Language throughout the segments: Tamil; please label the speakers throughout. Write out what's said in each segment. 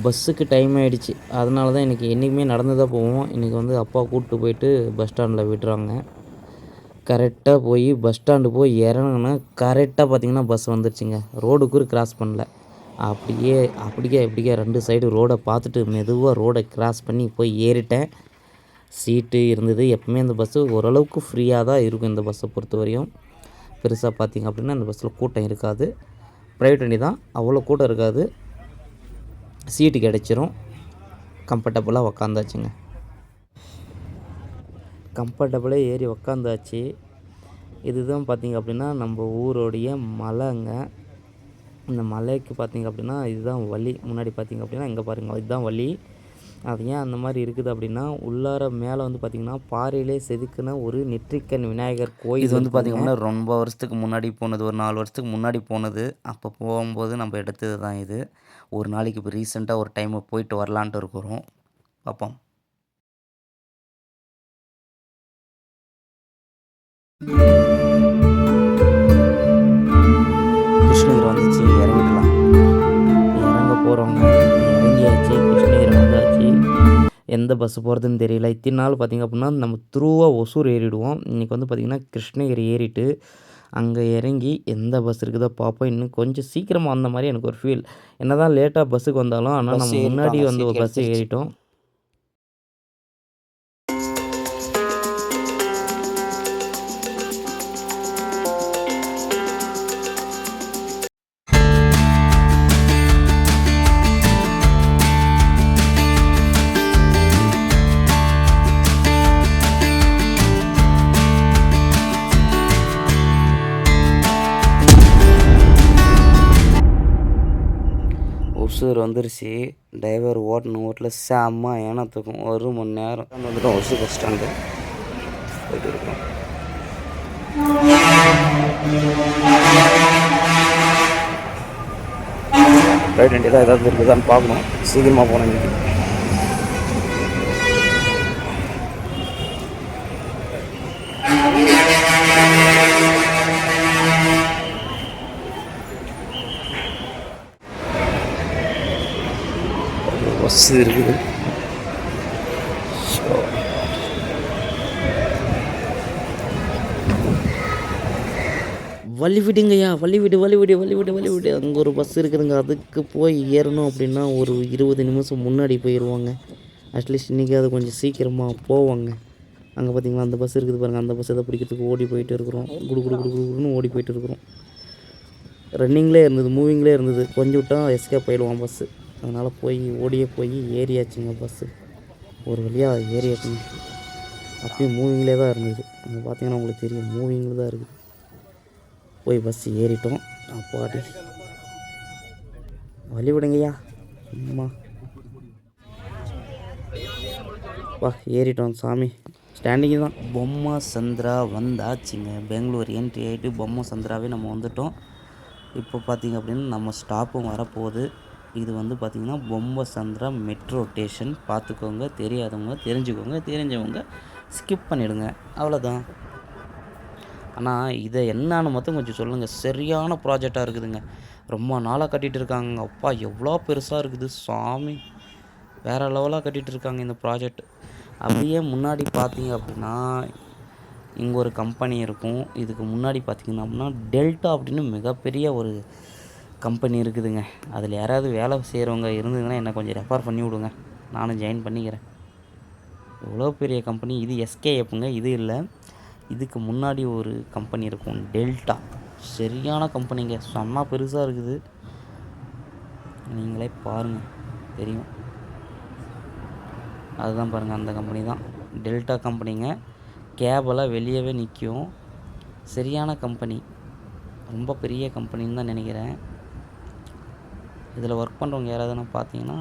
Speaker 1: பஸ்ஸுக்கு டைம் ஆகிடுச்சு. அதனால தான் இன்றைக்கி என்றைக்குமே நடந்து தான் போவோம். இன்றைக்கி வந்து அப்பா கூப்பிட்டு போயிட்டு பஸ் ஸ்டாண்டில் விடுறாங்க. கரெக்டாக போய் பஸ் ஸ்டாண்டு போய் இறங்குனா கரெக்டாக பார்த்திங்கன்னா பஸ் வந்துருச்சுங்க. ரோடுக்கு கிராஸ் பண்ணல. அப்படியே இப்படிக்கே 2 சைடு ரோடை பார்த்துட்டு மெதுவாக ரோடை கிராஸ் பண்ணி போய் ஏறிட்டேன். சீட்டு இருந்தது. எப்பவுமே இந்த பஸ்ஸு ஓரளவுக்கு ஃப்ரீயாக தான் இருக்கும். இந்த பஸ்ஸை பொறுத்த வரையும் பெருசாக பார்த்திங்க அப்படின்னா இந்த பஸ்ஸில் கூட்டம் இருக்காது. ப்ரைவேட் வண்டி தான், அவ்வளோ கூட்டம் இருக்காது. சீட்டு கிடச்சிரும். கம்ஃபர்டபுளாக உக்காந்தாச்சுங்க. கம்ஃபர்டபுளாக ஏறி உக்காந்தாச்சு. இதுதான் பார்த்திங்க அப்படின்னா நம்ம ஊரோடைய மலைங்க. இந்த மலைக்கு பார்த்திங்க அப்படின்னா இதுதான் வழி. முன்னாடி பார்த்திங்க அப்படின்னா இங்கே பாருங்கள், இதுதான் வழி. அது ஏன் அந்த மாதிரி இருக்குது அப்படின்னா, உள்ளார மேலே வந்து பார்த்திங்கன்னா பாறையிலே செதுக்கின ஒரு நெற்றிக்கண் விநாயகர் கோயில். இது வந்து பார்த்திங்கன்னா ரொம்ப வருஷத்துக்கு முன்னாடி போனது, ஒரு 4 வருஷத்துக்கு முன்னாடி போனது. அப்போ போகும்போது நம்ம எடுத்தது தான் இது. ஒரு நாளைக்கு இப்போ ரீசெண்டாக ஒரு டைமு போயிட்டு வரலான்ட்டு இருக்கிறோம். பார்ப்போம். கிருஷ்ணகிரி வந்துச்சு, இறங்கிடலாம். இறங்க போகிறவங்க இறங்கியாச்சு. கிருஷ்ணகிரி வந்தாச்சு. எந்த பஸ்ஸு போகிறதுன்னு தெரியல. இத்தனை நாள் பார்த்திங்க அப்படின்னா நம்ம த்ரூவாக ஒசூர் ஏறிடுவோம். இன்றைக்கி வந்து பார்த்திங்கன்னா கிருஷ்ணகிரி ஏறிட்டு அங்கே இறங்கி எந்த பஸ் இருக்குதோ பார்ப்போம். இன்னும் கொஞ்சம் சீக்கிரமாக வந்த மாதிரி எனக்கு ஒரு ஃபீல். என்ன தான் லேட்டாக பஸ்ஸுக்கு வந்தாலும் ஆனால் நம்ம முன்னாடி வந்து ஒரு பஸ்ஸு ஏறிட்டோம். ஒசூர் வந்துருச்சு. டிரைவர் ஓட்டில் செம்ம ஏனத்துக்கும் 1 மணி நேரம் வந்துட்டோம். ஒசூர் பஸ் ஸ்டாண்டு போயிட்டு இருக்கோம். ரைட் வண்டி தான் ஏதாவது இருக்குதான்னு பார்க்கணும். சீக்கிரமாக போனேன் இன்னைக்கு. பஸ் இருக்குது. வழி விடுங்கய்யா, வழி விடு. அங்கே ஒரு பஸ் இருக்குதுங்க. அதுக்கு போய் ஏறணும் அப்படின்னா ஒரு 20 நிமிஷம் முன்னாடி போயிடுவாங்க. அட்லீஸ்ட் இன்றைக்கி அது கொஞ்சம் சீக்கிரமாக போவாங்க. அங்கே பார்த்திங்களா அந்த பஸ் இருக்குது பாருங்கள். அந்த பஸ் எதை பிடிக்கிறதுக்கு ஓடி போயிட்டு இருக்கிறோம். குடுன்னு ஓடி போயிட்டு இருக்கிறோம். ரன்னிங்லேயே இருந்தது, மூவிங்லேயே இருந்தது. கொஞ்சம் விட்டால் எஸ்கேப் போயிடுவான் பஸ்ஸு. அதனால் ஓடியே போய் ஏறியாச்சுங்க பஸ்ஸு. ஒரு வழியாக ஏறியாச்சுங்க. அப்பயும் மூவிங்லேயே தான் இருந்தது. அங்கே பார்த்தீங்கன்னா உங்களுக்கு தெரியும், மூவிங்கில் தான் இருக்குது. போய் பஸ்ஸு ஏறிட்டோம். அப்பாடி வழி விடுங்கய்யா. அம்மா வா, ஏறிட்டோம் சாமி. ஸ்டாண்டிங்கு தான். பொம்மை சந்திரா வந்தாச்சுங்க. பெங்களூர் என்ட்ரி ஆகிட்டு பொம்மை சந்திராவே நம்ம வந்துட்டோம். இப்போ பார்த்திங்க அப்படின்னா நம்ம ஸ்டாப்பும் வரப்போகுது. இது வந்து பார்த்திங்கன்னா பொம்மை சந்திரா மெட்ரோ ஸ்டேஷன். பார்த்துக்கோங்க, தெரியாதவங்க தெரிஞ்சுக்கோங்க, தெரிஞ்சவங்க ஸ்கிப் பண்ணிவிடுங்க, அவ்வளோதான். ஆனால் இதை என்னான்னு மட்டும் கொஞ்சம் சொல்லுங்கள். சரியான ப்ராஜெக்டாக இருக்குதுங்க. ரொம்ப நாளாக கட்டிகிட்டு இருக்காங்க. அப்பா எவ்வளோ பெருசாக இருக்குது சாமி. வேறு லெவலாக கட்டிகிட்டு இருக்காங்க இந்த ப்ராஜெக்ட். அப்படியே முன்னாடி பார்த்தீங்க அப்படின்னா இங்கே ஒரு கம்பெனி இருக்கும். இதுக்கு முன்னாடி பார்த்திங்கன்னா அப்படின்னா டெல்டா அப்படின்னு மிகப்பெரிய ஒரு கம்பெனி இருக்குதுங்க. அதில் யாராவது வேலை செய்கிறவங்க இருந்ததுங்கன்னா என்னை கொஞ்சம் ரெஃபர் பண்ணி விடுங்க, நானும் ஜாயின் பண்ணிக்கிறேன். எவ்வளோ பெரிய கம்பெனி இது. எஸ்கேஎஃப்ங்க இது இல்லை. இதுக்கு முன்னாடி ஒரு கம்பெனி இருக்கும் டெல்டா. சரியான கம்பெனிங்க, செம்ம பெருசாக இருக்குது. நீங்களே பாருங்கள், தெரியும். அதுதான் பாருங்கள், அந்த கம்பெனி தான் டெல்டா கம்பெனிங்க. கேபெல்லாம் வெளியவே நிற்கும். சரியான கம்பெனி, ரொம்ப பெரிய கம்பெனின்னு தான் நினைக்கிறேன். இதில் ஒர்க் பண்ணுறவங்க யாராவதுன்னா பார்த்தீங்கன்னா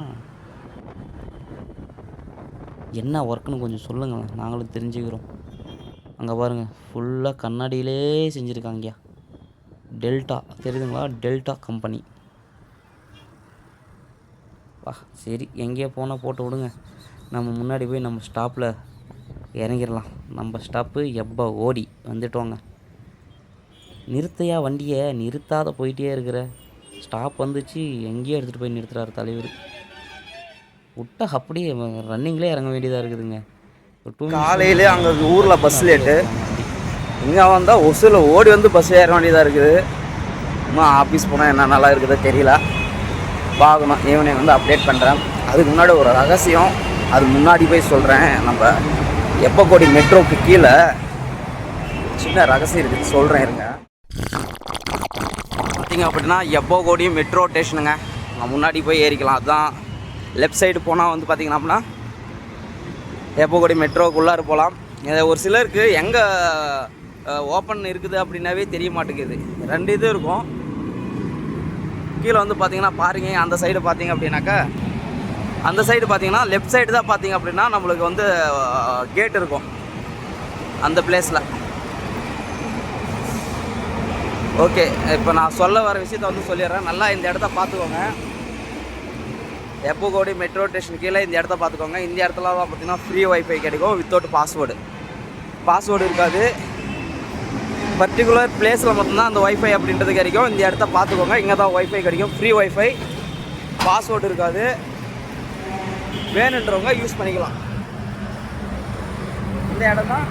Speaker 1: என்ன ஒர்க்குன்னு கொஞ்சம் சொல்லுங்களேன், நாங்களும் தெரிஞ்சுக்கிறோம். அங்கே பாருங்கள், ஃபுல்லாக கண்ணாடியிலே செஞ்சுருக்காங்கய்யா. டெல்டா தெரியுதுங்களா? Delta company. வா சரி, எங்கேயோ போனால் போட்டு விடுங்க. நம்ம முன்னாடி போய் நம்ம ஸ்டாப்பில் இறங்கிடலாம். நம்ம ஸ்டாப்பு எப்போ ஓடி வந்துட்டோங்க. நிறுத்தையா வண்டியை, நிறுத்தாத போயிட்டே இருக்கிற. ஸ்டாப் வந்துச்சு, எங்கேயோ எடுத்துகிட்டு போய் நிறுத்துறாரு தலைவர். விட்டா அப்படியே ரன்னிங்லேயே இறங்க வேண்டியதாக இருக்குதுங்க. ஒரு 2
Speaker 2: காலையிலே அங்கே ஊரில் பஸ் லேட்டு, இங்கே வந்தால் ஒசூரில் ஓடி வந்து பஸ் ஏற வேண்டியதாக இருக்குது. இன்னும் ஆஃபீஸ் போனால் என்ன நல்லா இருக்குதோ தெரியல, பார்க்கணும். ஈவினிங் வந்து அப்டேட் பண்ணுறேன். அதுக்கு முன்னாடி ஒரு ரகசியம், அது முன்னாடி போய் சொல்கிறேன். நம்ம எப்போக்கோடி மெட்ரோவுக்கு கீழே சின்ன ரகசியம் இருக்குது, சொல்கிறேன் இருங்க. பார்த்திங்க அப்படின்னா எப்போக்கோடி மெட்ரோ ஸ்டேஷனுங்க, நான் முன்னாடி போய் ஏறிக்கலாம். அதுதான் லெஃப்ட் சைடு போனால் வந்து பார்த்திங்கன்னா அப்படின்னா எப்போக்கோடி மெட்ரோக்குள்ளார போகலாம். ஒரு சிலருக்கு எங்கே ஓப்பன் இருக்குது அப்படின்னாவே தெரிய மாட்டேங்குது. 2 இது இருக்கும். கீழே வந்து பார்த்திங்கன்னா பாருங்க, அந்த சைடு பார்த்திங்க அப்படின்னாக்கா, அந்த சைடு பார்த்திங்கன்னா லெஃப்ட் சைடு தான் பார்த்திங்க அப்படின்னா நம்மளுக்கு வந்து கேட் இருக்கும் அந்த பிளேஸில். ஓகே, இப்போ நான் சொல்ல வர விஷயத்த வந்து சொல்லிடுறேன். நல்லா இந்த இடத்த பார்த்துக்கோங்க. எப்போக்கோடி மெட்ரோ ஸ்டேஷன் கீழே இந்த இடத்த பார்த்துக்கோங்க. இந்த இடத்துல தான் பார்த்திங்கன்னா ஃப்ரீ ஒய்ஃபை கிடைக்கும் வித்தவுட் பாஸ்வேர்டு இருக்காது. பர்டிகுலர் பிளேஸில் மட்டும்தான் அந்த ஒய்ஃபை அப்படின்றது கிடைக்கும். இந்த இடத்த பார்த்துக்கோங்க. இங்கே தான் ஒய்ஃபை கிடைக்கும், ஃப்ரீ ஒய்ஃபை, பாஸ்வேர்டு இருக்காது. வேணுன்றவங்க யூஸ் பண்ணிக்கலாம். இந்த இடம் தான்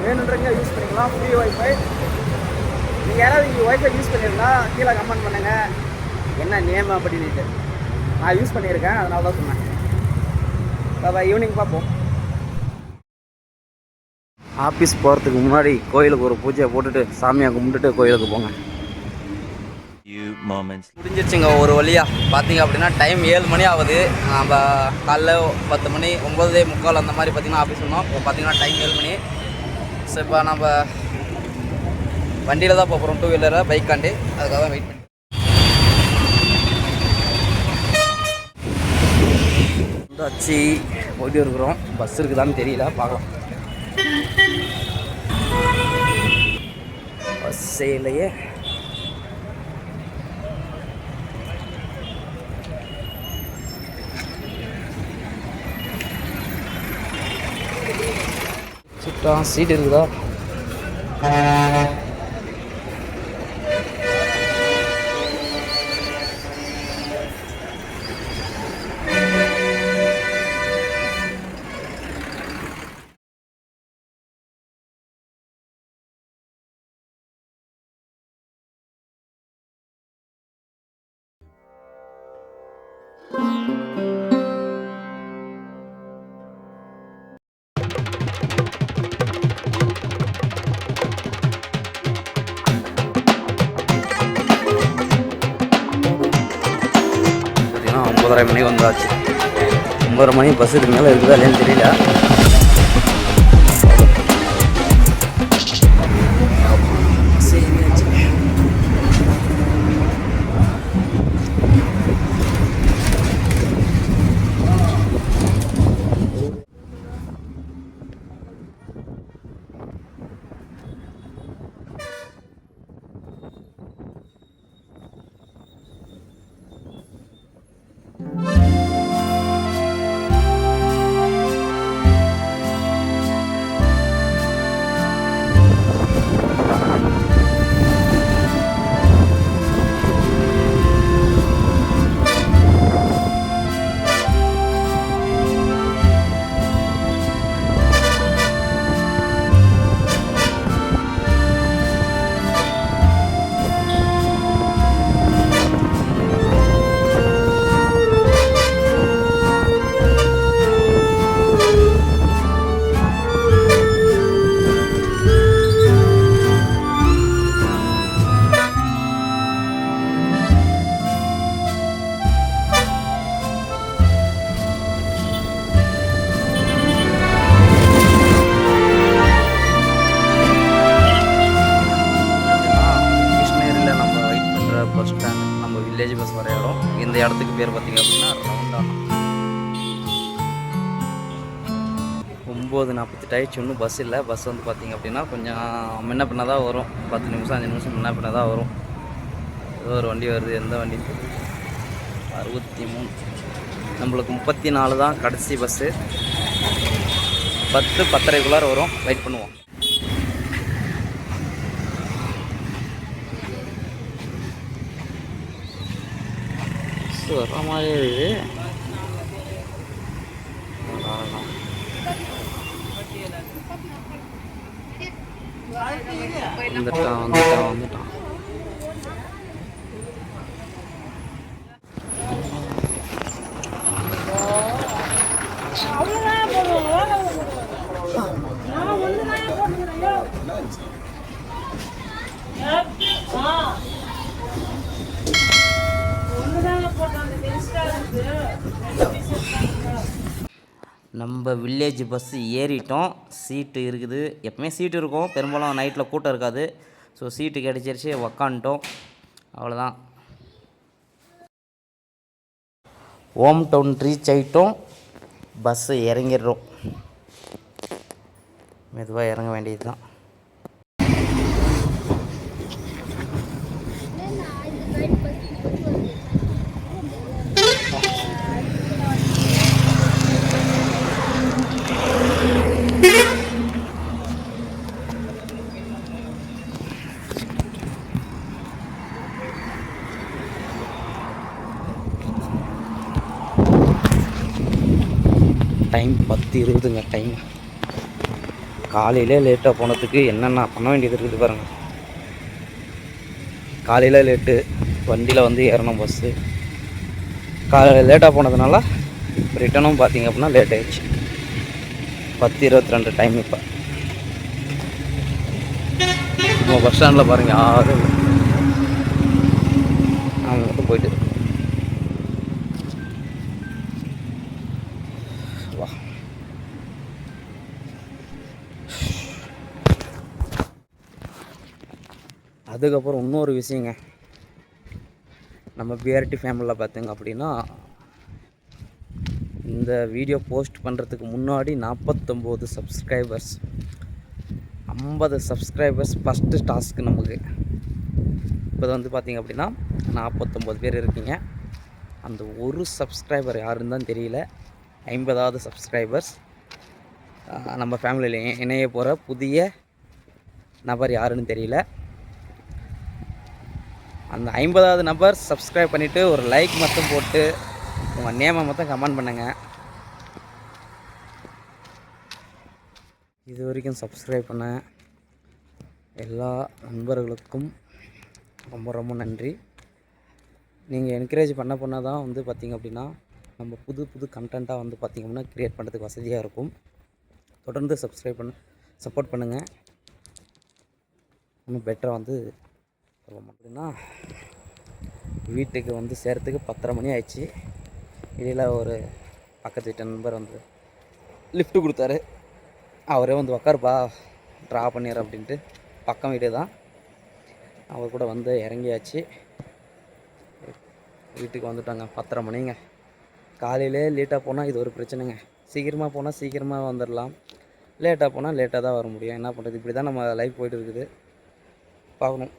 Speaker 2: வேணுன்றவங்க யூஸ் பண்ணிக்கலாம், ஃப்ரீ ஒய்ஃபை. நீங்கள் யாராவது இங்கே ஒய்ஃபை யூஸ் பண்ணியிருந்தா கீழே கமெண்ட் பண்ணுங்கள், என்ன நேம் அப்படின்ட்டு. நான் யூஸ் பண்ணியிருக்கேன், அதனால தான் சொன்னேன். ஈவினிங் பார்ப்போம். ஆஃபீஸ் போகிறதுக்கு முன்னாடி கோயிலுக்கு ஒரு பூஜையை போட்டுட்டு சாமியை கும்பிட்டுட்டு கோயிலுக்கு போங்க. முடிஞ்சிருச்சுங்க ஒரு வழியாக. பார்த்தீங்க அப்படின்னா டைம் 7 மணி ஆகுது. நம்ம காலைல 10 மணி 9:45 அந்த மாதிரி பார்த்திங்கன்னா ஆஃபீஸ் வந்தோம். இப்போ பார்த்திங்கன்னா டைம் 7 மணி. ஸோ இப்போ நம்ம வண்டியில் தான் போகிறோம், 2 வீலரில், பைக்காண்டி. அதுக்காக தான் வெயிட் பண்ணி வந்தாச்சு. போயிட்டு இருக்கிறோம். பஸ் இருக்குதான்னு தெரியல, பார்க்கலாம். பஸ்ஸே இல்லையே. சீட் இருக்குதா? பார்த்தீங்கன்னா 9:30 மணி வந்தாச்சு. 9:30 மணி பஸ் இதுக்கு மேலே இருக்குதா இல்லைன்னு தெரியல. வில்லேஜ் பஸ் வர இடம். இந்த இடத்துக்கு பேர் பார்த்திங்க அப்படின்னா ரவுண்டானா. 9:48 ஆயிடுச்சு, இன்னும் பஸ் இல்லை. பஸ் வந்து பார்த்திங்க அப்படின்னா கொஞ்சம் முன்ன பின்ன தான் வரும். 10 நிமிஷம் 5 நிமிஷம் முன்ன பின்ன தான் வரும். ஏதோ ஒரு வண்டி வருது. எந்த வண்டி? 63. நம்மளுக்கு 34 தான் கடைசி பஸ்ஸு. 10 10:30க்குள்ளார வரும். வெயிட் பண்ணுவோம். வர மாதிரி இருக்குது. அவ்வளோதான். வந்துட்டான். நம்ம வில்லேஜ் பஸ்ஸு ஏறிட்டோம். சீட்டு இருக்குது. எப்பவுமே சீட்டு இருக்கும், பெரும்பாலும் நைட்டில் கூட்டம் இருக்காது. ஸோ சீட்டு கிடச்சிருச்சு, உக்காந்துட்டோம். அவ்வளோதான். ஹோம் டவுன் ரீச் ஆகிட்டோம். பஸ்ஸு இறங்கிடுறோம். மெதுவாக இறங்க வேண்டியது தான். டைம் 10:20ங்க. டைம் காலையிலே லேட்டாக போனதுக்கு என்னென்ன பண்ண வேண்டியது இருக்குது பாருங்கள். காலையில் லேட்டு, வண்டியில் வந்து ஏறணும் பஸ்ஸு. காலையில் லேட்டாக போனதுனால ரிட்டனும் பார்த்திங்க அப்படின்னா லேட் ஆகிடுச்சு. 10:22 டைம். இப்போ நம்ம பஸ் ஸ்டாண்டில் பாருங்கள் யாரும் இல்லை. நாங்கள் மட்டும் போயிட்டு வா. அதுக்கப்புறம் இன்னொரு விஷயங்க, நம்ம பிஆர்டி ஃபேமிலியில் பார்த்திங்க அப்படின்னா இந்த வீடியோ போஸ்ட் பண்ணுறதுக்கு முன்னாடி 49 சப்ஸ்கிரைபர்ஸ், 50 சப்ஸ்கிரைபர்ஸ் ஃபஸ்ட்டு டாஸ்க்கு நமக்கு. இப்போ வந்து பார்த்திங்க அப்படின்னா 49 பேர் இருக்கீங்க. அந்த ஒரு சப்ஸ்கிரைபர் யாருன்னு தான் தெரியல. 50வது சப்ஸ்கிரைபர்ஸ் நம்ம ஃபேமிலியில் இணைய போகிற புதிய நபர் யாருன்னு தெரியல. அந்த 50வது நபர் சப்ஸ்கிரைப் பண்ணிவிட்டு ஒரு லைக் மட்டும் போட்டு உங்கள் நேமை மட்டும் கமெண்ட் பண்ணுங்கள். இது வரைக்கும் சப்ஸ்கிரைப் பண்ண எல்லா நண்பர்களுக்கும் ரொம்ப ரொம்ப நன்றி. நீங்கள் என்கரேஜ் பண்ண தான் வந்து பார்த்திங்க அப்படின்னா நம்ம புது புது கண்டென்ட்டாக வந்து பார்த்திங்க அப்படின்னா க்ரியேட் பண்ணுறதுக்கு வசதியாக இருக்கும். தொடர்ந்து சப்போர்ட் பண்ணுங்கள். இன்னும் பெட்டராக வந்து அப்படின்னா வீட்டுக்கு வந்து சேர்த்துக்கு 10:30 மணி ஆயிடுச்சு. இடையில் ஒரு பக்கத்து வீட்டு நண்பர் வந்து லிஃப்ட்டு கொடுத்தாரு. அவரே வந்து உக்காருப்பா ட்ரா பண்ணிடுறேன் அப்படின்ட்டு. பக்கம் வீடு தான். அவர் கூட வந்து இறங்கியாச்சு. வீட்டுக்கு வந்துட்டாங்க. 10:30 மணிங்க. காலையிலே லேட்டாக போனால் இது ஒரு பிரச்சனைங்க. சீக்கிரமாக போனால் சீக்கிரமாக வந்துடலாம், லேட்டாக போனால் லேட்டாக தான் வர முடியும். என்ன பண்ணுறது, இப்படி தான் நம்ம லைஃப் போய்ட்டு இருக்குது. பார்க்கணும்.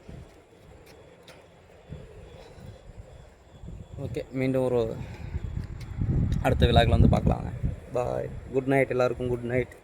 Speaker 2: ஓகே, மீண்டும் ஒரு அடுத்த விழாக்கில் வந்து பார்க்கலாங்க. பாய். குட் நைட் எல்லாருக்கும். Good night.